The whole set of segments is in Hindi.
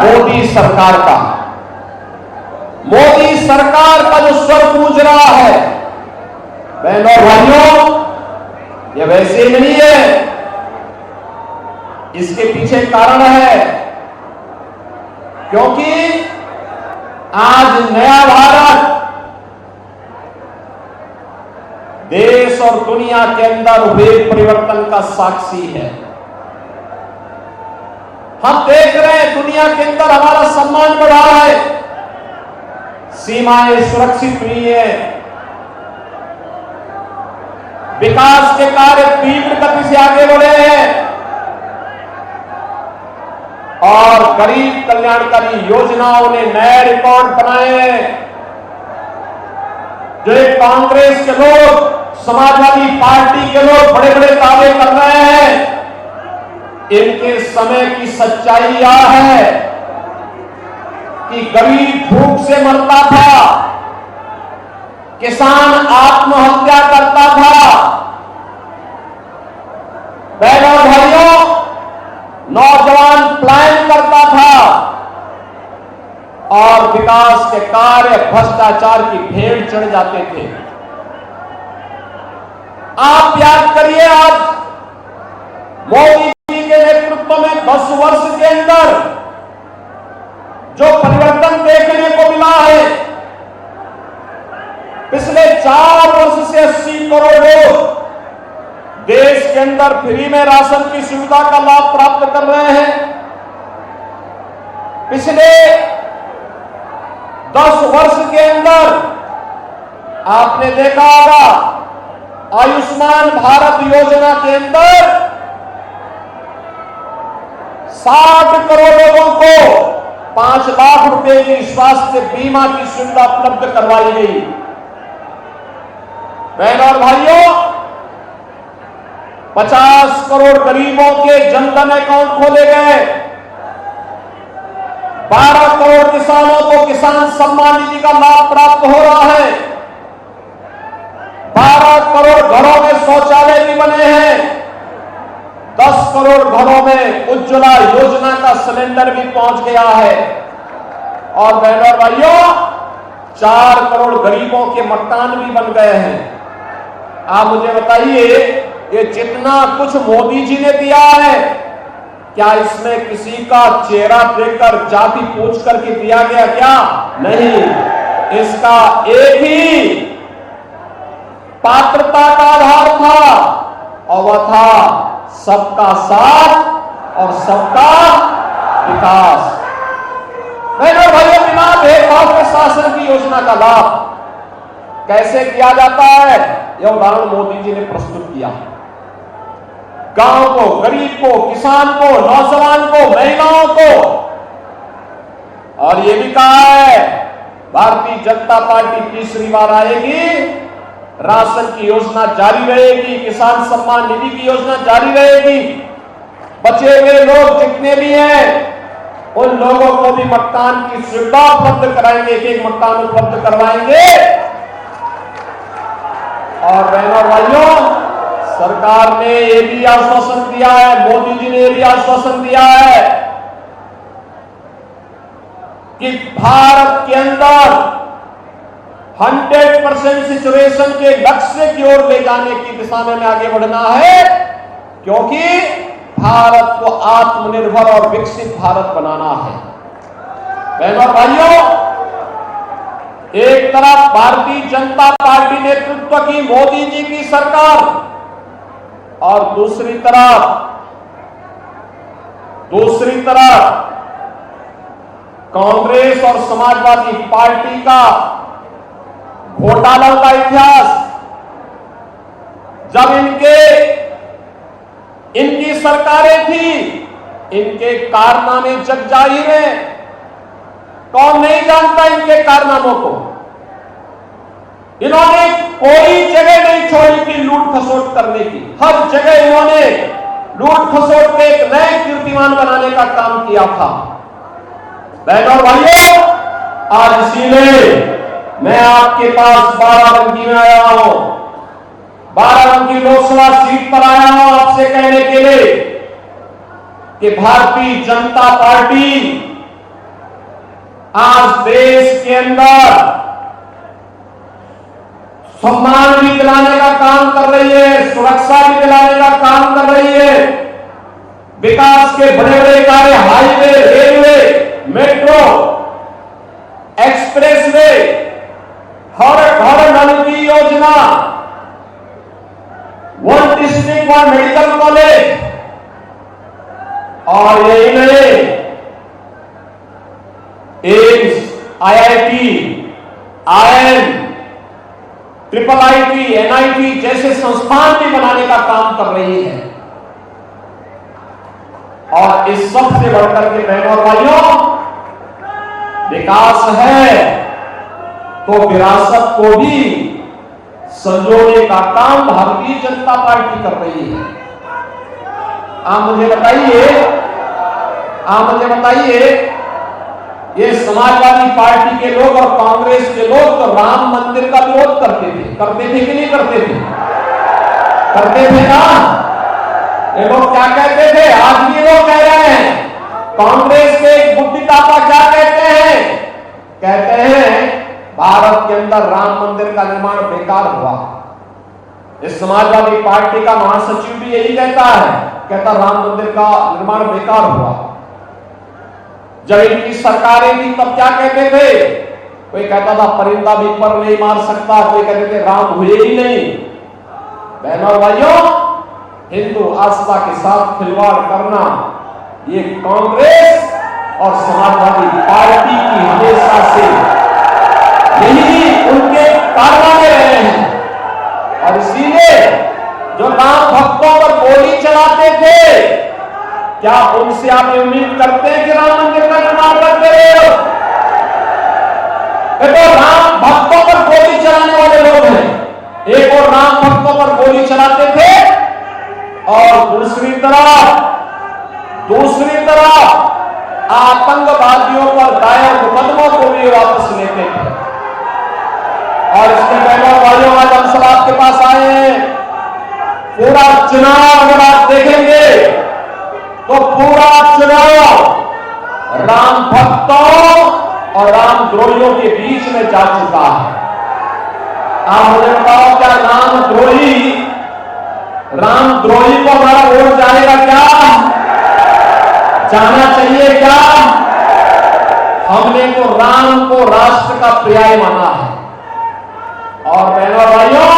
मोदी सरकार का। मोदी सरकार का जो स्वर गूंज रहा है, बहनों और भाइयों, यह वैसे ही नहीं है। इसके पीछे कारण है, क्योंकि आज नया भारत देश और दुनिया के अंदर हुए परिवर्तन का साक्षी है। हम देख रहे हैं दुनिया के अंदर हमारा सम्मान बढ़ा है, सीमाएं सुरक्षित हुई है, विकास के कार्य तीव्र गति से आगे बढ़े हैं और गरीब कल्याणकारी योजनाओं ने नए रिकॉर्ड बनाए हैं। जो एक कांग्रेस के लोग, समाजवादी पार्टी के लोग बड़े बड़े दावे कर रहे हैं, इनके समय की सच्चाई यह है कि गरीब भूख से मरता था, किसान आत्महत्या करता था, बहनों और भाइयों, नौजवान पलायन करता था और विकास के कार्य भ्रष्टाचार की भेड़ चढ़ जाते थे। आप याद करिए, आज मोदी जी के नेतृत्व में 10 वर्ष के अंदर जो परिवर्तन देखने को मिला है, पिछले 4 वर्ष से 80 करोड़ लोग देश के अंदर फ्री में राशन की सुविधा का लाभ प्राप्त कर रहे हैं। पिछले 10 वर्ष के अंदर आपने देखा होगा, आयुष्मान भारत योजना के अंदर 60 करोड़ लोगों को 5 लाख रुपए की स्वास्थ्य बीमा की सुविधा उपलब्ध करवाई गई। बहनों और भाइयों, 50 करोड़ गरीबों के जनधन अकाउंट खोले गए, 12 करोड़ किसानों को किसान सम्मान निधि का लाभ प्राप्त हो रहा है, 12 करोड़ घरों में शौचालय भी बने हैं, 10 करोड़ घरों में उज्ज्वला योजना का सिलेंडर भी पहुंच गया है और बहनों और भाइयों, 4 करोड़ गरीबों के मकान भी बन गए हैं। आप मुझे बताइए, ये जितना कुछ मोदी जी ने दिया है, क्या इसमें किसी का चेहरा देखकर जाति पूछ करके दिया गया क्या? नहीं, इसका एक ही पात्रता का आधार था और वह था सबका साथ और सबका विकास। बहनों भाइयों, बिना भेदभाव के शासन की योजना का लाभ कैसे किया जाता है, यह उदाहरण मोदी जी ने प्रस्तुत किया। गांव को, गरीब को, किसान को, नौजवान को, महिलाओं को, और यह भी कहा है भारतीय जनता पार्टी तीसरी बार आएगी, राशन की योजना जारी रहेगी, किसान सम्मान निधि की योजना जारी रहेगी। बचे हुए लोग जितने भी हैं, उन लोगों को भी मकान की सुविधा उपलब्ध कराएंगे, एक मकान उपलब्ध करवाएंगे। और बहनों और भाइयों, सरकार ने यह भी आश्वासन दिया है, मोदी जी ने यह भी आश्वासन दिया है कि भारत के अंदर 100% सिचुएशन के लक्ष्य की ओर ले जाने की दिशा में आगे बढ़ना है, क्योंकि भारत को आत्मनिर्भर और विकसित भारत बनाना है। बहनों और भाइयों, एक तरफ भारतीय जनता पार्टी नेतृत्व की मोदी जी की सरकार और दूसरी तरफ कांग्रेस और समाजवादी पार्टी का घोटालों का इतिहास। जब इनकी सरकारें थी, इनके कारनामे जग जाहिर हैं। कौन नहीं जानता इनके कारनामों को? इन्होंने कोई जगह नहीं छोड़ी थी लूट खसोट करने की। हर जगह इन्होंने लूट खसोट के एक नए कीर्तिमान बनाने का काम किया था। बहनों और भाइयों, आज इसीलिए मैं आपके पास बाराबंकी में आया हूं, बाराबंकी लोकसभा सीट पर आया हूं आपसे कहने के लिए कि भारतीय जनता पार्टी आज देश के अंदर सम्मान भी दिलाने का काम कर रही है, सुरक्षा भी दिलाने का काम कर रही है। विकास के बड़े बड़े कार्य, हाईवे, रेलवे, मेट्रो, एक्सप्रेसवे, हर घर नल की योजना, 1 डिस्ट्रिक्ट 1 मेडिकल कॉलेज, और यही नहीं, AIIMS, IIT, IIM, IIIT, NIT जैसे संस्थान भी बनाने का काम कर रही है। और इस सब से बढ़कर के बहनों और भाइयों, विकास है तो विरासत को भी संजोने का काम भारतीय जनता पार्टी कर रही है। आप मुझे बताइए, ये समाजवादी पार्टी के लोग और कांग्रेस के लोग तो राम मंदिर का विरोध करते थे कि नहीं करते थे? करते थे ना। ये लोग क्या कहते थे, आज भी लोग कह रहे हैं। कांग्रेस के एक बुद्धि तापा क्या कहते हैं? कहते हैं भारत के अंदर राम मंदिर का निर्माण बेकार हुआ। इस समाजवादी पार्टी का महासचिव भी यही कहता है, कहता राम मंदिर का निर्माण बेकार हुआ। जब इनकी सरकारें थी तब क्या कहते थे? कोई कहता था परिंदा भी पर नहीं मार सकता, कोई कहते थे राम हुए ही नहीं। बहनों और भाइयों, हिंदू आस्था के साथ खिलवाड़ करना ये कांग्रेस और समाजवादी पार्टी की हमेशा से यही उनके कारनामे रहे हैं। और इसीलिए जो राम भक्तों पर गोली चलाते थे, क्या उनसे आप उम्मीद करते हैं कि राम मंदिर का निर्माण करते रहे? तो राम भक्तों पर गोली चलाने वाले लोग हैं। एक और राम भक्तों पर गोली चलाते थे और दूसरी तरफ आतंकवादियों पर दायर मुकदमों को भी वापस लेते थे। और इसके बहनों भाइयों, आज हम सब आपके पास आए हैं। पूरा चुनाव अगर आप देखेंगे तो पूरा चुनाव राम भक्तों और राम द्रोहियों के बीच में जा चुका है। आप मुझे बताओ, क्या राम द्रोही को हमारा वोट जाएगा क्या? जाना चाहिए क्या? हमने तो राम को राष्ट्र का पर्याय माना है। और बहनों भाइयों,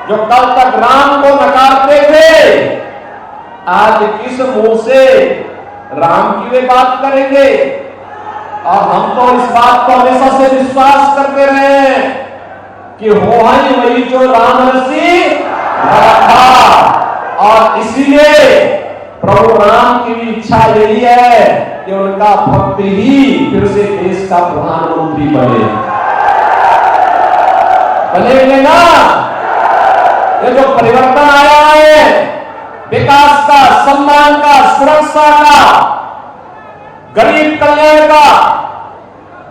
जो कल तक राम को नकारते थे, आज किस मुंह से राम की वे बात करेंगे? और हम तो इस बात को हमेशा से विश्वास करते रहे हैं कि हो ही वही जो राम रसी रखा। और इसीलिए प्रभु राम की भी इच्छा यही है कि उनका भक्त ही फिर से देश का प्रधानमंत्री बनेंगे ना। ये जो परिवर्तन आया है, विकास का, सम्मान का, सुरक्षा का, गरीब कल्याण का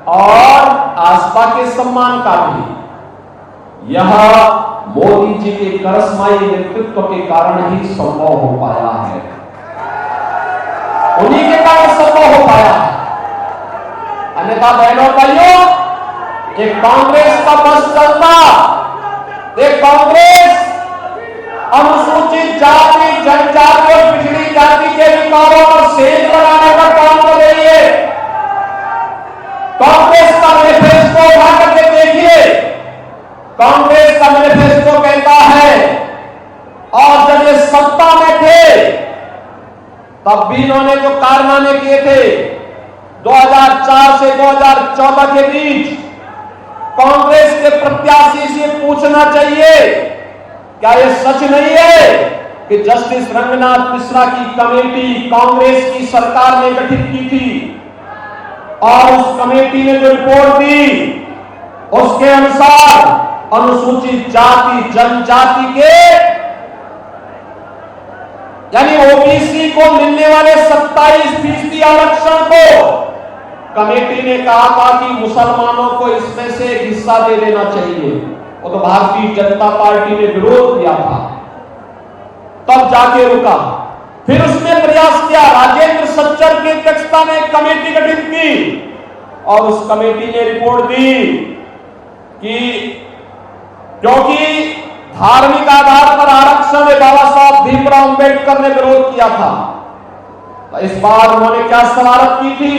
और आस्था के सम्मान का भी, यह मोदी जी के करिश्माई नेतृत्व के कारण ही संभव हो पाया है। उन्हीं के कारण संभव हो पाया है। अन्यथा बहनों भाइयों, एक कांग्रेस का बस चलता, एक कांग्रेस अनुसूचित जाति, जनजाति और पिछड़ी जाति के विकारों पर सेंध लगाने का काम कर रही है। कांग्रेस का मैनिफेस्टो उठा करके देखिए। कांग्रेस का मैनिफेस्टो कहता है, और जब ये सत्ता में थे तब भी इन्होंने जो कारनामे किए थे 2004 से 2014 के बीच, कांग्रेस के प्रत्याशी से पूछना चाहिए, क्या यह सच नहीं है कि जस्टिस रंगनाथ मिश्रा की कमेटी कांग्रेस की सरकार ने गठित की थी, और उस कमेटी ने जो रिपोर्ट दी उसके अनुसार अनुसूचित जाति, जनजाति के यानी ओबीसी को मिलने वाले 27% आरक्षण को कमेटी ने कहा था कि मुसलमानों को इसमें से एक हिस्सा दे देना चाहिए। वो तो भारतीय जनता पार्टी ने विरोध किया था, तब जाके रुका। फिर उसने प्रयास किया, राजेंद्र सच्चर की अध्यक्षता में एक कमेटी गठित की और उस कमेटी ने रिपोर्ट दी कि क्योंकि धार्मिक आधार पर आरक्षण में बाबा साहब भीमराव अंबेडकर ने विरोध किया था, तो इस बार उन्होंने क्या शरारत की थी?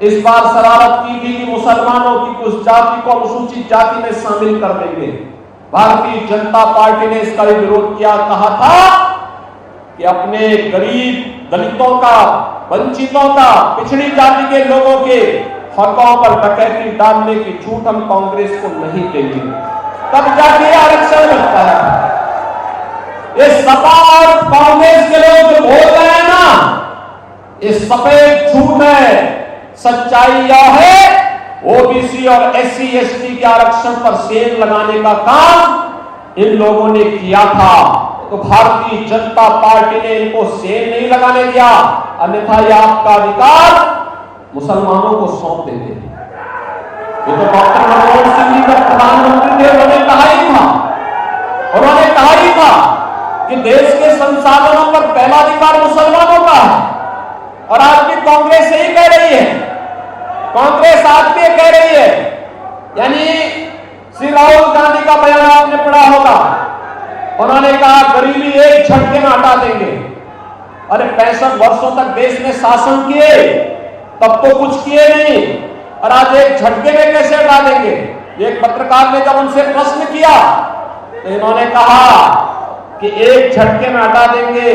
इस बार शरारत की थी कि मुसलमानों की कुछ जाति को अनुसूचित जाति में शामिल कर देंगे। भारतीय जनता पार्टी ने इसका भी विरोध किया, कहा था कि अपने गरीब दलितों का, वंचितों का, पिछड़ी जाति के लोगों के हकों पर डकैती डालने की छूट हम कांग्रेस को नहीं देंगे, तब जाके आरक्षण मिलता है। ये सपा और कांग्रेस के लोग जो बोल रहे हैं ना, ये सफेद झूठ है। सच्चाई यह है ओबीसी और एससी एसटी के आरक्षण पर सेल लगाने का काम इन लोगों ने किया था, तो भारतीय जनता पार्टी ने इनको सेल नहीं लगाने दिया, अन्यथा यह आपका अधिकार मुसलमानों को सौंप देते। ये तो डॉक्टर मनमोहन सिंह जी जब प्रधानमंत्री थे उन्होंने कहा ही था कि देश के संसाधनों पर पहला अधिकार मुसलमानों का है। और आज भी कांग्रेस यही कह रही है, कांग्रेस आज भी कह रही है। यानी श्री राहुल गांधी का बयान आपने पढ़ा होगा, उन्होंने कहा गरीबी एक झटके में हटा देंगे। अरे 65 वर्षों तक देश में शासन किए, तब तो कुछ किए नहीं, और आज एक झटके में कैसे हटा देंगे? एक पत्रकार ने जब उनसे प्रश्न किया तो इन्होंने कहा कि एक झटके में हटा देंगे,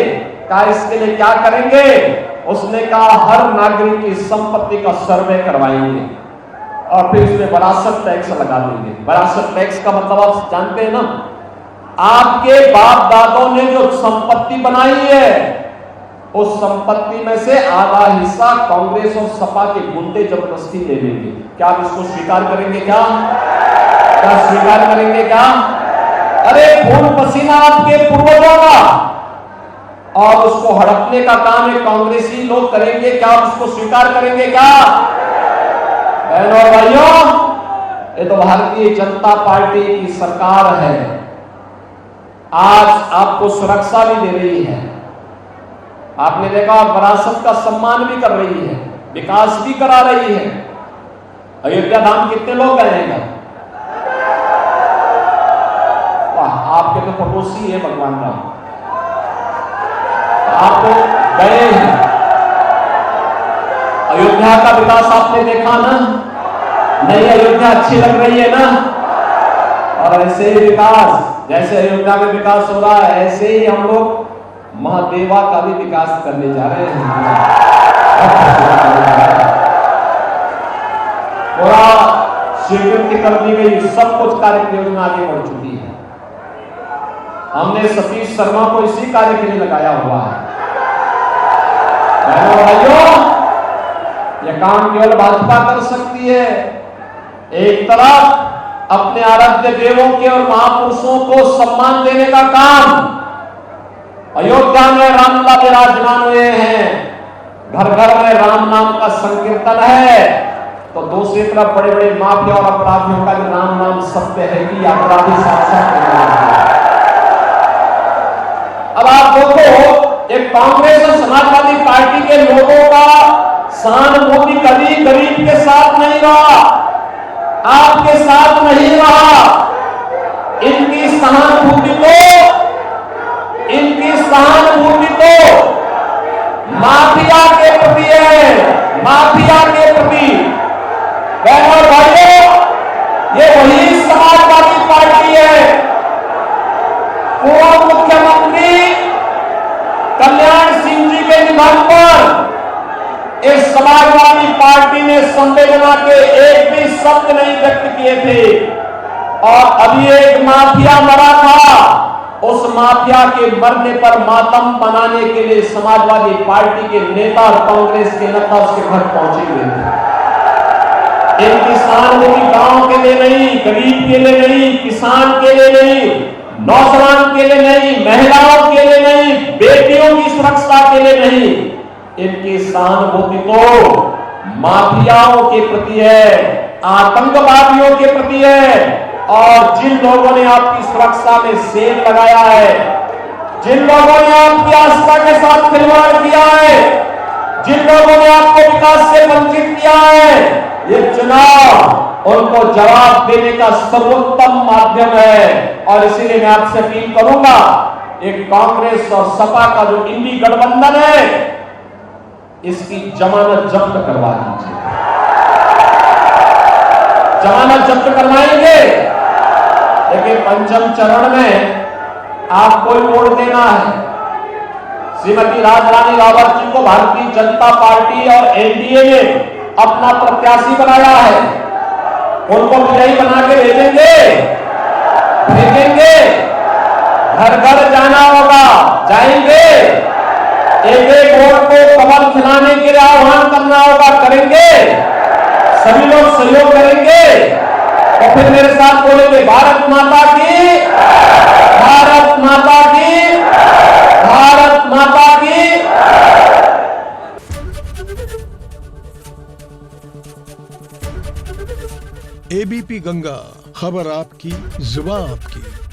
कहा इसके लिए क्या करेंगे? उसने कहा हर नागरिक की संपत्ति का सर्वे करवाएंगे और फिर उसमें विरासत टैक्स लगा देंगे। विरासत टैक्स का मतलब आप जानते हैं ना, आपके बाप दादों ने जो संपत्ति बनाई है उस संपत्ति में से आधा हिस्सा कांग्रेस और सपा के गुंडे जबरदस्ती ले लेंगे। क्या आप इसको स्वीकार करेंगे? क्या स्वीकार करेंगे? क्या? अरे खून पसीना आपके पूर्वजों का, और उसको हड़पने का काम है कांग्रेसी लोग करेंगे। क्या आप उसको स्वीकार करेंगे? क्या बहनों और भाइयों, ये तो भारतीय जनता पार्टी की सरकार है, आज आपको सुरक्षा भी दे रही है। आपने देखा विरासत का सम्मान भी कर रही है, विकास भी करा रही है। अयोध्या धाम कितने लोग गए हैं? वाह, आपके तो पड़ोसी है भगवान राम, आप तो गए हैं। अयोध्या का विकास आपने देखा ना? नई अयोध्या अच्छी लग रही है ना? और ऐसे ही विकास, जैसे अयोध्या में विकास हो रहा है, ऐसे ही हम लोग महादेवा का भी विकास करने जा रहे हैं। पूरा स्वीकृति कर दी गई, सब कुछ कार्य योजना आगे बढ़ चुकी है। हमने सतीश शर्मा को इसी कार्य के लिए लगाया हुआ है। भाइयों, यह काम केवल भाजपा कर सकती है। एक तरफ अपने आराध्य देवों के और महापुरुषों को सम्मान देने का काम, अयोध्या में रामलला विराजमान हुए हैं, घर घर में राम नाम का संकीर्तन है, तो दूसरी तरफ बड़े बड़े माफिया और अपराधियों का भी राम नाम सत्य है कि अपराधी साथ अब आप देखो, एक कांग्रेस और समाजवादी पार्टी के लोगों का सहानुभूति कभी गरीब के साथ नहीं रहा, आपके साथ नहीं रहा। इनकी सहानुभूति तो माफिया के प्रति है, माफिया के प्रति। बहनों और भाइयों, ये वही समाजवादी पार्टी है। पूर्व मुख्यमंत्री कल्याण सिंह जी के निधन पर इस समाजवादी पार्टी ने संवेदना के एक भी शब्द नहीं व्यक्त किए थे, और अभी एक माफिया मरा था, उस माफिया के मरने पर मातम मनाने के लिए समाजवादी पार्टी के नेता और कांग्रेस के नेता उसके घर पहुंचे हुए थे। इनकी सहानुभूति गांव के लिए नहीं, गरीब के लिए नहीं, किसान के लिए नहीं, नौजवान के लिए नहीं, महिलाओं के लिए नहीं, बेटियों की सुरक्षा के लिए नहीं, इनकी सहानुभूति तो माफियाओं के प्रति है, आतंकवादियों के प्रति है। और जिन लोगों ने आपकी सुरक्षा में सेल लगाया है, जिन लोगों ने आपकी आस्था के साथ खिलवाड़ किया है, जिन लोगों ने आपको विकास से वंचित किया है, ये चुनाव उनको जवाब देने का सर्वोत्तम माध्यम है। और इसीलिए मैं आपसे अपील करूंगा, एक कांग्रेस और सपा का जो इंडी गठबंधन है, इसकी जमानत जब्त करवा दीजिए। जमानत जब्त करवाएंगे, लेकिन पंचम चरण में आपको ही वोट देना है। श्रीमती राजरानी रावत जी को भारतीय जनता पार्टी और एनडीए ने अपना प्रत्याशी बनाया है। उनको विजयी बना के भेजेंगे, घर घर जाना होगा, जाएंगे, एक एक वोट को कमल खिलाने के लिए आह्वान करना होगा, करेंगे, सभी लोग सहयोग करेंगे। तो फिर मेरे साथ बोलेंगे, भारत माता की, भारत माता की, भारत माता की। एबीपी गंगा, खबर आपकी, जुबान आपकी।